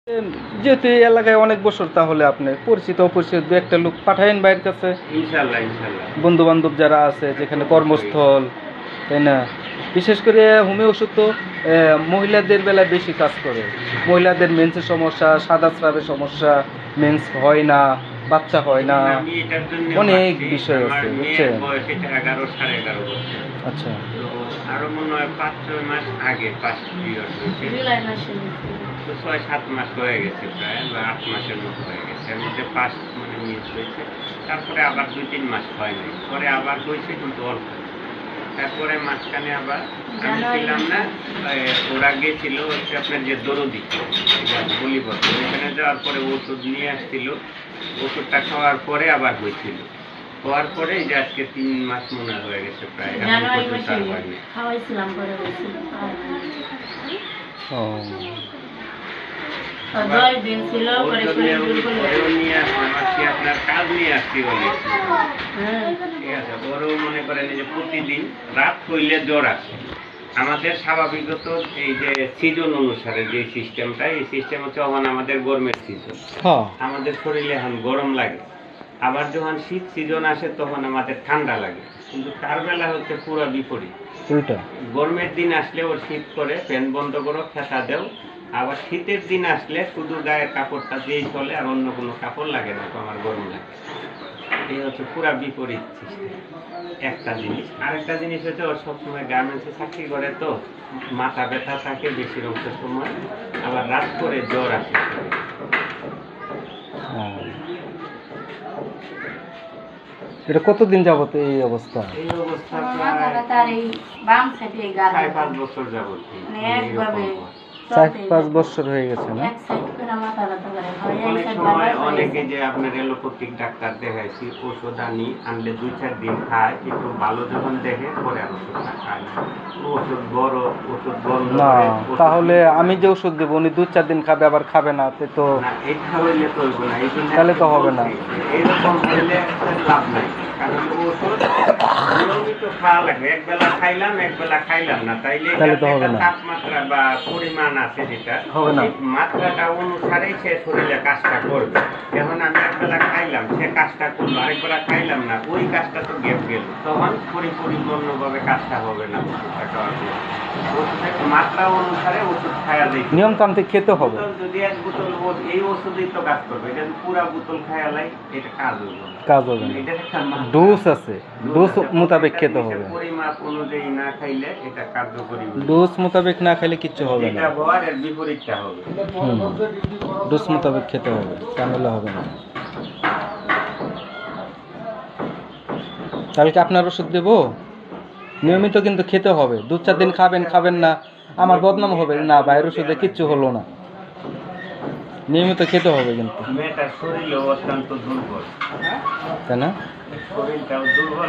যেহেতু এই এলাকায় অনেক বছর, তাহলে আপনি পরিচিত অপরিচিত দু একটা লোক পাঠায়েন বাইরের কাছে, ইনশাল্লাহ ইনশাল্লাহ। বন্ধু বান্ধব যারা আছে যেখানে কর্মস্থল, তাই না? বিশেষ করে হোমিও ওষুধ তো মহিলাদের বেলায় বেশি কাজ করে। মহিলাদের মেন্সের সমস্যা, সাদা স্রাবের সমস্যা, মেন্স হয় না, বাচ্চা হয় না, আমি এটার জন্য অনেক ভাবছি, বিষয় আমার আছে, মেয়ের বুঝছেন? বয়স এটা 11 11.5 বছর। আচ্ছা। তো আরো মনে হয় 5-6 মাস আগে ফার্স্ট পিরিয়ড হয়েছে। জুলাই মাসে তো 6-7 মাস হয়ে গেছে প্রায়, বা 8 মাসের মতো হয়ে গেছে। এর মধ্যে ফার্স্ট মানে মিস হয়েছে। তারপরে আবার 2-3 মাস হয় নাই, পরে আবার হয়েছে কিন্তু অল্প। তারপরে মাঝখানে আবার আমি ছিলাম না, ওরা গেছিল হচ্ছে আপনার যে দরদি বলিপত্র, ওইখানে যাওয়ার পরে ওষুধ নিয়ে আসছিল। ওষুধটা খাওয়ার পরে আবার হয়েছিল। হওয়ার পরে এই যে আজকে 3 মাস মনে হয়ে গেছে প্রায়, এখন জানুয়ারি পর্যন্ত মাসে আর হয়নি। খাওয়াইছিলাম, পরে হয়েছিল। ও, 10 দিন ছিল, পরে শরীর দুর্বল হয়ে ওরেও গেছে। নিয়ে আসলাম আজকে, আপনার কাজ নিয়ে আসছি অনেক। হ্যাঁ। ঠিক আছে, ওরও মনে করেন যে প্রতিদিন রাত হইলে জ্বর আসে। আমাদের স্বাভাবিকত এই যে সিজন অনুসারে যে সিস্টেমটা, এই সিস্টেম হচ্ছে এখন আমাদের গরমের সিজন, হ্যাঁ, আমাদের শরীরে এখন গরম লাগে। আবার যখন শীত সিজন আসে তখন আমাদের ঠান্ডা লাগে। কিন্তু তার বেলা হচ্ছে পুরো বিপরীত। উল্টা। গরমের দিন আসলে ওর শীত করে, ফ্যান বন্ধ করো, খেতা দেও। আবার শীতের দিন আসলে শুধু গায়ের কাপড়টা দিয়েই চলে, আর অন্য কোনো কাপড় লাগে না, তো আমার গরম লাগে। এই হচ্ছে পুরা বিপরীত সিস্টেম একটা জিনিস। আরেকটা জিনিস হচ্ছে ওর সবসময় গার্মেন্টসে চাকরি করে, তো মাথা ব্যথা থাকে বেশির অংশের সময়, আবার রাত করে জ্বর আসে। এটা কতদিন যাবত এই অবস্থা? এই অবস্থা মাথা প্রায় ব্যথার এই বাম সাইডে এই গা 4-5 বছর যাবত। মানে একভাবে 4-5 বছর হয়ে গেছে না? এক সাইড করে মাথা ব্যথা করে, হয় এক অনেক সাইড সময় বারবার অনেকে যে আপনার এলোপ্যাথিক ডাক্তার দেখাইছি, ওষুধ আনলে 2-4 দিন খায়, কিন্তু ভালো যখন দেখে পরে আর ওষুধটা খায় না। ওষুধ বন্ধ না, করে তাহলে আমি যে ওষুধ দেবো উনি 2-4 দিন খাবে, আবার খাবে না, তো না, এটা হইলে তো হইব না। এই জন্য তাহলে তো হবে না। এইরকম হইলে লাভ নাই, কারণ ওষুধ নিয়মিত খাওয়া লাগবে। একবেলা খাইলাম একবেলা খাইলাম না, তাইলে তো হবে না। তাপমাত্রা বা পরিমাণ আছে যেটা, হবে না। এই মাত্রাটা অনুসারেই সে শরীরে কাজটা করবে। যেমন আমি একবেলা খাইলাম, সে কাজটা করলো, আরেকবেলা খাইলাম না, ওই কাজটা তো গ্যাপ গেল, তখন পরিপূর্ণভাবে কাজটা হবে না। ওষুধটা খাওয়ার পর ওষুধের মাত্রা অনুসারে ওষুধ খাওয়া যায়। নিয়মতান্ত্রিক খেতে হবে। যদি 1 বোতল এই ওষুধই তো কাজ করবে, এটা পুরা বোতল খাওয়া লাই, এটা কাজ হবে না। কাজ হবে না। এটার একটা ডোজ আছে, ডোজ মোতাবেক খেতে হবে। পরিমাপ অনুযায়ী না খাইলে এটা কার্যকরী হবে না। ডোজ মোতাবেক না খেলে কিচ্ছু হবে না। যেটা হওয়ার এর বিপরীতটা হবে। ডোজ মোতাবেক খেতে হবে, তাহলে হবে না। কালকে আপনার ওষুধ দেবো, নিয়মিত কিন্তু খেতে হবে। 2-4 দিন খাবেন না, আমার বদনাম হবে না, বাইরের ওষুধে কিচ্ছু হলো না। নিয়মিত খেতে হবে কিন্তু, মেয়েটার শরীরও অত্যন্ত দুর্বল, তাই না? শরীরটাও দুর্বল।